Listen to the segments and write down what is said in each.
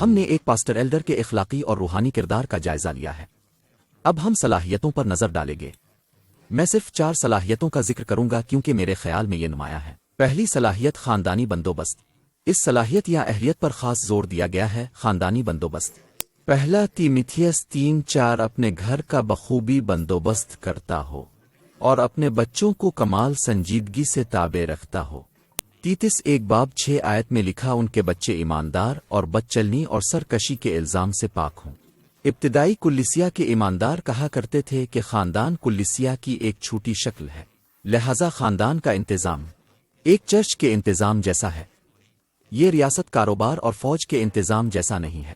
ہم نے ایک پاسٹر ایلڈر کے اخلاقی اور روحانی کردار کا جائزہ لیا ہے۔ اب ہم صلاحیتوں پر نظر ڈالیں گے۔ میں صرف 4 صلاحیتوں کا ذکر کروں گا کیونکہ میرے خیال میں یہ نمایاں ہے۔ پہلی صلاحیت خاندانی بندوبست۔ اس صلاحیت یا اہلیت پر خاص زور دیا گیا ہے، خاندانی بندوبست۔ پہلا تیموتھیوس 3:4 اپنے گھر کا بخوبی بندوبست کرتا ہو اور اپنے بچوں کو کمال سنجیدگی سے تابع رکھتا ہو۔ تیتس 1:6 میں لکھا ان کے بچے ایماندار اور بدچلنی اور سرکشی کے الزام سے پاک ہوں۔ ابتدائی کلیسیا کے ایماندار کہا کرتے تھے کہ خاندان کلیسیا کی ایک چھوٹی شکل ہے، لہذا خاندان کا انتظام ایک چرچ کے انتظام جیسا ہے۔ یہ ریاست، کاروبار اور فوج کے انتظام جیسا نہیں ہے۔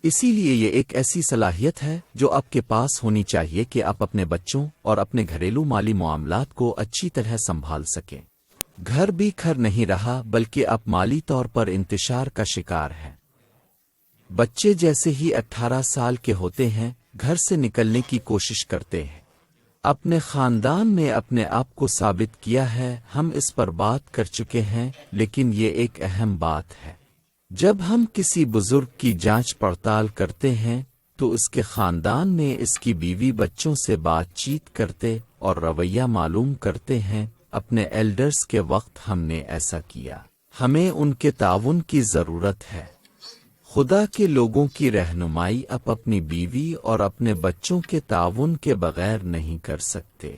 اسی لیے یہ ایک ایسی صلاحیت ہے جو آپ کے پاس ہونی چاہیے کہ آپ اپنے بچوں اور اپنے گھریلو مالی معاملات کو اچھی طرح سنبھال سکیں۔ گھر بھی گھر نہیں رہا بلکہ آپ مالی طور پر انتشار کا شکار ہیں۔ بچے جیسے ہی 18 سال کے ہوتے ہیں گھر سے نکلنے کی کوشش کرتے ہیں۔ اپنے خاندان میں اپنے آپ کو ثابت کیا ہے، ہم اس پر بات کر چکے ہیں، لیکن یہ ایک اہم بات ہے۔ جب ہم کسی بزرگ کی جانچ پڑتال کرتے ہیں تو اس کے خاندان میں اس کی بیوی بچوں سے بات چیت کرتے اور رویہ معلوم کرتے ہیں۔ اپنے ایلڈرز کے وقت ہم نے ایسا کیا۔ ہمیں ان کے تعاون کی ضرورت ہے۔ خدا کے لوگوں کی رہنمائی آپ اپنی بیوی اور اپنے بچوں کے تعاون کے بغیر نہیں کر سکتے،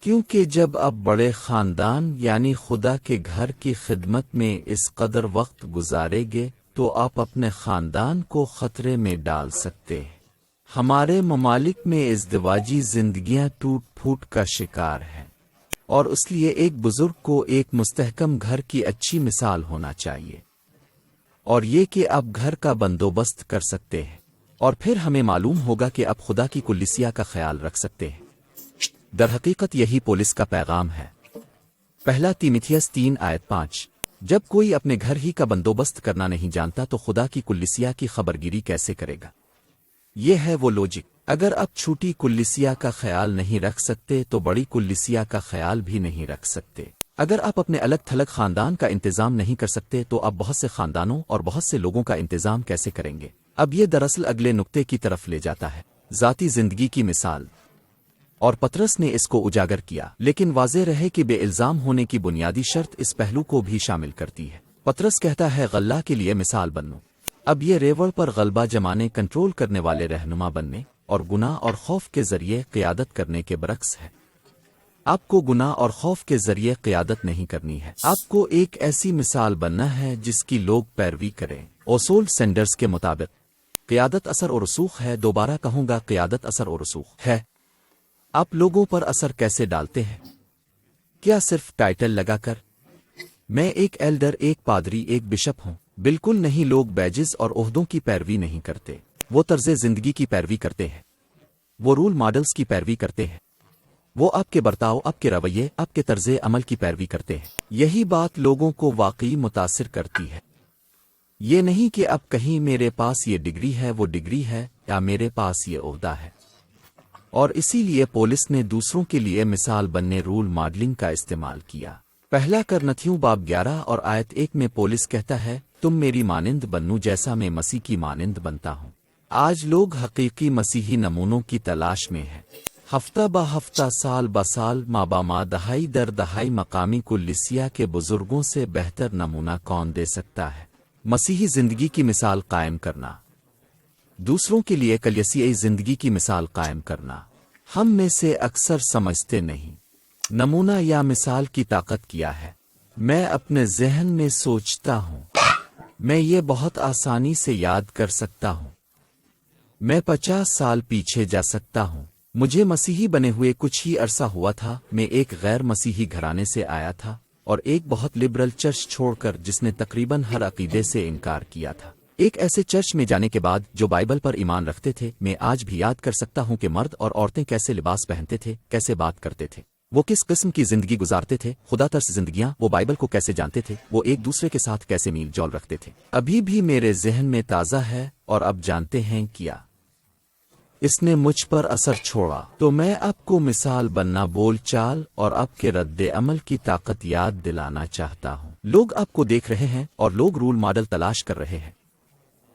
کیونکہ جب آپ بڑے خاندان یعنی خدا کے گھر کی خدمت میں اس قدر وقت گزاریں گے تو آپ اپنے خاندان کو خطرے میں ڈال سکتے ہیں۔ ہمارے ممالک میں ازدواجی زندگیاں ٹوٹ پھوٹ کا شکار ہیں، اور اس لیے ایک بزرگ کو ایک مستحکم گھر کی اچھی مثال ہونا چاہیے، اور یہ کہ آپ گھر کا بندوبست کر سکتے ہیں، اور پھر ہمیں معلوم ہوگا کہ آپ خدا کی کلیسیا کا خیال رکھ سکتے ہیں۔ در حقیقت یہی پولس کا پیغام ہے۔ پہلا تیموتھیوس 3:5 جب کوئی اپنے گھر ہی کا بندوبست کرنا نہیں جانتا تو خدا کی کلیسیا کی خبرگیری کیسے کرے گا؟ یہ ہے وہ لوجک۔ اگر آپ چھوٹی کلیسیا کا خیال نہیں رکھ سکتے تو بڑی کلیسیا کا خیال بھی نہیں رکھ سکتے۔ اگر آپ اپنے الگ تھلگ خاندان کا انتظام نہیں کر سکتے تو آپ بہت سے خاندانوں اور بہت سے لوگوں کا انتظام کیسے کریں گے؟ اب یہ دراصل اگلے نقطے کی طرف لے جاتا ہے، ذاتی زندگی کی مثال، اور پطرس نے اس کو اجاگر کیا، لیکن واضح رہے کہ بے الزام ہونے کی بنیادی شرط اس پہلو کو بھی شامل کرتی ہے۔ پطرس کہتا ہے غلہ کے لیے مثال بنو۔ اب یہ ریوڑ پر غلبہ جمانے، کنٹرول کرنے والے رہنما بننے اور گناہ اور خوف کے ذریعے قیادت کرنے کے برعکس ہے۔ آپ کو گناہ اور خوف کے ذریعے قیادت نہیں کرنی ہے، آپ کو ایک ایسی مثال بننا ہے جس کی لوگ پیروی کریں۔ اوسولڈ سینڈرز کے مطابق قیادت اثر و رسوخ ہے۔ دوبارہ کہوں گا، قیادت اثر و رسوخ ہے۔ آپ لوگوں پر اثر کیسے ڈالتے ہیں؟ کیا صرف ٹائٹل لگا کر؟ میں ایک ایلڈر، ایک پادری، ایک بشپ ہوں؟ بالکل نہیں۔ لوگ بیجز اور عہدوں کی پیروی نہیں کرتے، وہ طرز زندگی کی پیروی کرتے ہیں، وہ رول ماڈلز کی پیروی کرتے ہیں، وہ آپ کے برتاؤ، آپ کے رویے، آپ کے طرز عمل کی پیروی کرتے ہیں۔ یہی بات لوگوں کو واقعی متاثر کرتی ہے۔ یہ نہیں کہ اب کہیں میرے پاس یہ ڈگری ہے، وہ ڈگری ہے، یا میرے پاس یہ عہدہ ہے۔ اور اسی لیے پولس نے دوسروں کے لیے مثال بننے رول ماڈلنگ کا استعمال کیا۔ پہلا کرنتھیوں 11:1 میں پولس کہتا ہے، تم میری مانند بنو جیسا میں مسیح کی مانند بنتا ہوں۔ آج لوگ حقیقی مسیحی نمونوں کی تلاش میں ہیں۔ ہفتہ بہ ہفتہ، سال بہ سال، ماہ بہ ماہ، دہائی در دہائی مقامی کلیسیا کے بزرگوں سے بہتر نمونہ کون دے سکتا ہے؟ مسیحی زندگی کی مثال قائم کرنا، دوسروں کے لیے کلیسیائی زندگی کی مثال قائم کرنا، ہم میں سے اکثر سمجھتے نہیں۔ نمونہ یا مثال کی طاقت کیا ہے؟ میں اپنے ذہن میں سوچتا ہوں، میں یہ بہت آسانی سے یاد کر سکتا ہوں، میں 50 سال پیچھے جا سکتا ہوں۔ مجھے مسیحی بنے ہوئے کچھ ہی عرصہ ہوا تھا۔ میں ایک غیر مسیحی گھرانے سے آیا تھا اور ایک بہت لبرل چرچ چھوڑ کر جس نے تقریباً ہر عقیدے سے انکار کیا تھا۔ ایک ایسے چرچ میں جانے کے بعد جو بائبل پر ایمان رکھتے تھے۔ میں آج بھی یاد کر سکتا ہوں کہ مرد اور عورتیں کیسے لباس پہنتے تھے، کیسے بات کرتے تھے، وہ کس قسم کی زندگی گزارتے تھے، خدا ترس زندگیاں، وہ بائبل کو کیسے جانتے تھے، وہ ایک دوسرے کے ساتھ کیسے میل جول رکھتے تھے۔ ابھی بھی میرے ذہن میں تازہ ہے، اور اب جانتے ہیں کیا اس نے مجھ پر اثر چھوڑا۔ تو میں آپ کو مثال بننا، بول چال اور آپ کے رد عمل کی طاقت یاد دلانا چاہتا ہوں۔ لوگ آپ کو دیکھ رہے ہیں اور لوگ رول ماڈل تلاش کر رہے ہیں۔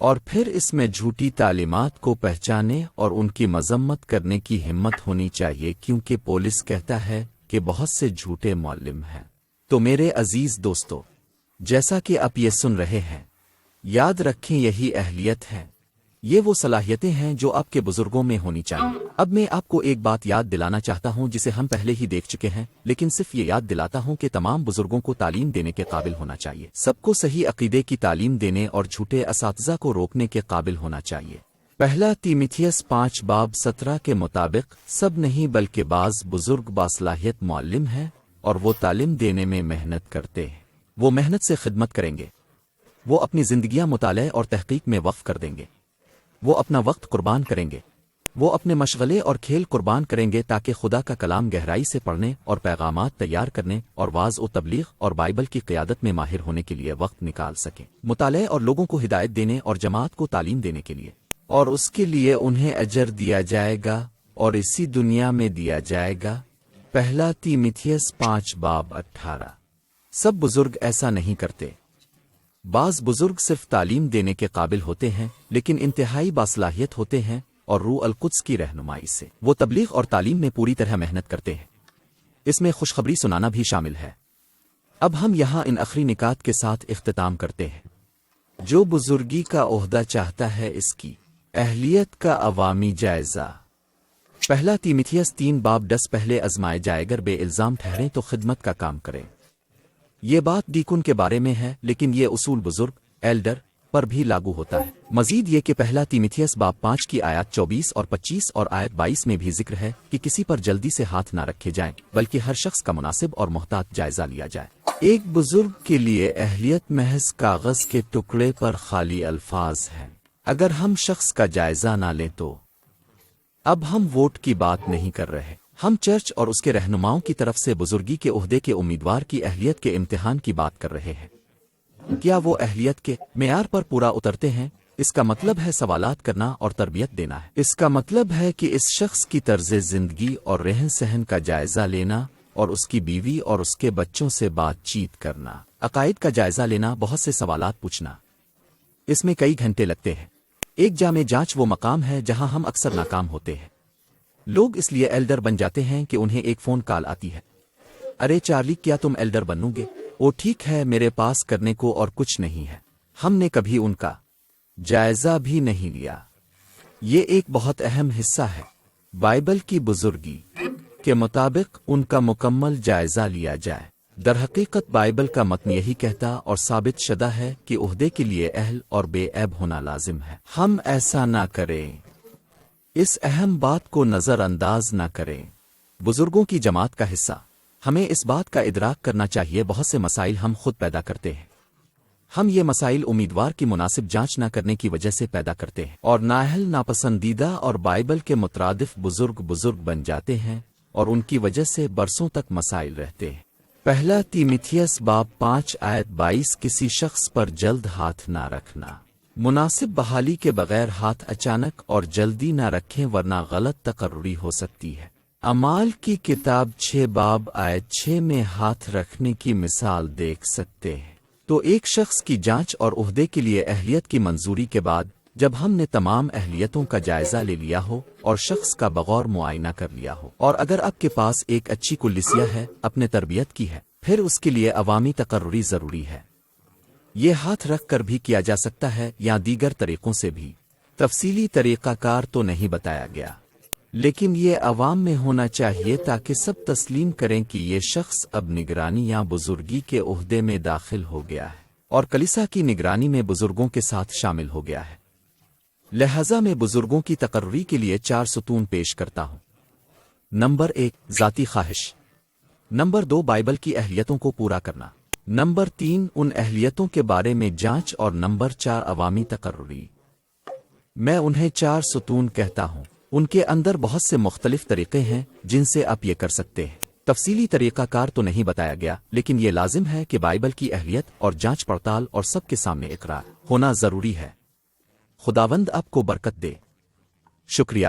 اور پھر اس میں جھوٹی تعلیمات کو پہچانے اور ان کی مذمت کرنے کی ہمت ہونی چاہیے، کیونکہ پولیس کہتا ہے کہ بہت سے جھوٹے معلم ہیں۔ تو میرے عزیز دوستو، جیسا کہ آپ یہ سن رہے ہیں، یاد رکھیں یہی اہلیت ہے، یہ وہ صلاحیتیں ہیں جو آپ کے بزرگوں میں ہونی چاہیے۔ اب میں آپ کو ایک بات یاد دلانا چاہتا ہوں جسے ہم پہلے ہی دیکھ چکے ہیں، لیکن صرف یہ یاد دلاتا ہوں کہ تمام بزرگوں کو تعلیم دینے کے قابل ہونا چاہیے، سب کو صحیح عقیدے کی تعلیم دینے اور جھوٹے اساتذہ کو روکنے کے قابل ہونا چاہیے۔ پہلا تیموتھیوس 5:17 کے مطابق سب نہیں بلکہ بعض بزرگ باصلاحیت معلم ہیں، اور وہ تعلیم دینے میں محنت کرتے ہیں، وہ محنت سے خدمت کریں گے، وہ اپنی زندگیاں مطالعے اور تحقیق میں وقف کر دیں گے، وہ اپنا وقت قربان کریں گے، وہ اپنے مشغلے اور کھیل قربان کریں گے تاکہ خدا کا کلام گہرائی سے پڑھنے اور پیغامات تیار کرنے اور واعظ و تبلیغ اور بائبل کی قیادت میں ماہر ہونے کے لیے وقت نکال سکیں، مطالعے اور لوگوں کو ہدایت دینے اور جماعت کو تعلیم دینے کے لیے، اور اس کے لیے انہیں اجر دیا جائے گا اور اسی دنیا میں دیا جائے گا۔ پہلا تیموتھیوس 5:18۔ سب بزرگ ایسا نہیں کرتے، بعض بزرگ صرف تعلیم دینے کے قابل ہوتے ہیں لیکن انتہائی باصلاحیت ہوتے ہیں، اور روح القدس کی رہنمائی سے وہ تبلیغ اور تعلیم میں پوری طرح محنت کرتے ہیں، اس میں خوشخبری سنانا بھی شامل ہے۔ اب ہم یہاں ان آخری نکات کے ساتھ اختتام کرتے ہیں۔ جو بزرگی کا عہدہ چاہتا ہے، اس کی اہلیت کا عوامی جائزہ۔ پہلا تیموتھیوس 3:10۔ پہلے آزمائے جائے گر بے الزام ٹھہریں تو خدمت کا کام کریں۔ یہ بات ڈیکن کے بارے میں ہے، لیکن یہ اصول بزرگ ایلڈر پر بھی لاگو ہوتا ہے۔ مزید یہ کہ پہلا تیموتھیوس 5 کی آیات 24 اور 25 اور آیت 22 میں بھی ذکر ہے کہ کسی پر جلدی سے ہاتھ نہ رکھے جائیں، بلکہ ہر شخص کا مناسب اور محتاط جائزہ لیا جائے۔ ایک بزرگ کے لیے اہلیت محض کاغذ کے ٹکڑے پر خالی الفاظ ہیں۔ اگر ہم شخص کا جائزہ نہ لیں تو اب ہم ووٹ کی بات نہیں کر رہے، ہم چرچ اور اس کے رہنماؤں کی طرف سے بزرگی کے عہدے کے امیدوار کی اہلیت کے امتحان کی بات کر رہے ہیں۔ کیا وہ اہلیت کے معیار پر پورا اترتے ہیں؟ اس کا مطلب ہے سوالات کرنا اور تربیت دینا ہے۔ اس کا مطلب ہے کہ اس شخص کی طرز زندگی اور رہن سہن کا جائزہ لینا، اور اس کی بیوی اور اس کے بچوں سے بات چیت کرنا، عقائد کا جائزہ لینا، بہت سے سوالات پوچھنا۔ اس میں کئی گھنٹے لگتے ہیں۔ ایک جامع جانچ وہ مقام ہے جہاں ہم اکثر ناکام ہوتے ہیں۔ لوگ اس لیے ایلڈر بن جاتے ہیں کہ انہیں ایک فون کال آتی ہے، ارے چارلی کیا تم ایلڈر بنو گے؟ وہ ٹھیک ہے، میرے پاس کرنے کو اور کچھ نہیں ہے۔ ہم نے کبھی ان کا جائزہ بھی نہیں لیا۔ یہ ایک بہت اہم حصہ ہے۔ بائبل کی بزرگی کے مطابق ان کا مکمل جائزہ لیا جائے۔ در حقیقت بائبل کا متن یہی کہتا اور ثابت شدہ ہے کہ عہدے کے لیے اہل اور بے عیب ہونا لازم ہے۔ ہم ایسا نہ کریں، اس اہم بات کو نظر انداز نہ کریں۔ بزرگوں کی جماعت کا حصہ ہمیں اس بات کا ادراک کرنا چاہیے، بہت سے مسائل ہم خود پیدا کرتے ہیں۔ ہم یہ مسائل امیدوار کی مناسب جانچ نہ کرنے کی وجہ سے پیدا کرتے ہیں، اور نااہل، ناپسندیدہ اور بائبل کے مترادف بزرگ بن جاتے ہیں، اور ان کی وجہ سے برسوں تک مسائل رہتے ہیں۔ پہلا تیموتھیوس 5 آیت 22۔ کسی شخص پر جلد ہاتھ نہ رکھنا، مناسب بحالی کے بغیر ہاتھ اچانک اور جلدی نہ رکھیں ورنہ غلط تقرری ہو سکتی ہے۔ اعمال کی کتاب 6 آیت 6 میں ہاتھ رکھنے کی مثال دیکھ سکتے ہیں۔ تو ایک شخص کی جانچ اور عہدے کے لیے اہلیت کی منظوری کے بعد، جب ہم نے تمام اہلیتوں کا جائزہ لے لیا ہو اور شخص کا بغور معائنہ کر لیا ہو، اور اگر آپ کے پاس ایک اچھی کلیسیا ہے، اپنے تربیت کی ہے، پھر اس کے لیے عوامی تقرری ضروری ہے۔ یہ ہاتھ رکھ کر بھی کیا جا سکتا ہے یا دیگر طریقوں سے بھی۔ تفصیلی طریقہ کار تو نہیں بتایا گیا، لیکن یہ عوام میں ہونا چاہیے تاکہ سب تسلیم کریں کہ یہ شخص اب نگرانی یا بزرگی کے عہدے میں داخل ہو گیا ہے اور کلیسا کی نگرانی میں بزرگوں کے ساتھ شامل ہو گیا ہے۔ لہذا میں بزرگوں کی تقرری کے لیے 4 ستون پیش کرتا ہوں۔ نمبر 1، ذاتی خواہش۔ نمبر 2، بائبل کی اہلیتوں کو پورا کرنا۔ نمبر 3، ان اہلیتوں کے بارے میں جانچ، اور نمبر 4، عوامی تقرری۔ میں انہیں 4 ستون کہتا ہوں۔ ان کے اندر بہت سے مختلف طریقے ہیں جن سے آپ یہ کر سکتے ہیں۔ تفصیلی طریقہ کار تو نہیں بتایا گیا، لیکن یہ لازم ہے کہ بائبل کی اہلیت اور جانچ پڑتال اور سب کے سامنے اقرار ہونا ضروری ہے۔ خداوند آپ کو برکت دے۔ شکریہ۔